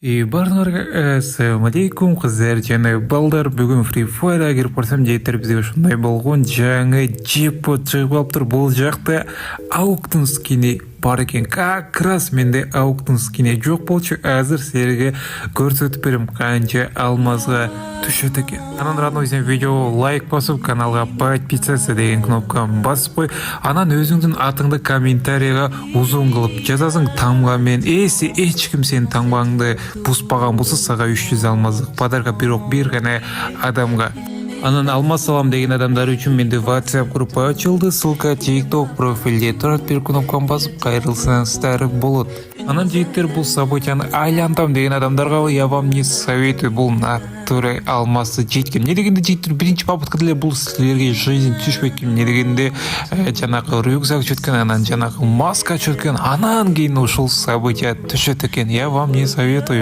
Барларга ассаламу алейкум кыздар жана балдар. Бүгүн Free Fire'га кирип барсам жейтер бизге ушундай болгон жаңы джекпот чыгып алыптыр. Бул жакта ауктун скини бар экен. Как раз менде ауктун скини жок болчу. Азыр силерге көрсөтүп берем канча алмазга түшөт экен. Анан радный видео лайк басып, каналга подписаться деген кнопканы басып кой. Анан өзүңдүн атыңды комментарийга узун кылып жазасың тамга менен. Эси эч ким сенин тамгаңды буспаган болсо сага 300 алмаздык подарка бирок бир гана адамга. Анан алмаз салам деген адамдар үчүн менде WhatsApp группа ачылды. Ссылка TikTok профилде турат. Бир кнопканы басып кайрылсаңыздар болот. Анан жигиттер, бул событияны айлантам деген адамдарга я вам не советую. Бул натуре алмазды жеткен. Не дегенде жигиттер, биринчи попыткада эле бул силерге жизнь түшпөйт. Не дегенде жанагы рюкзак чөткөн, анан жанагы маска чөткөн, анан кийин ушул события түшөт экен. Я вам не советую.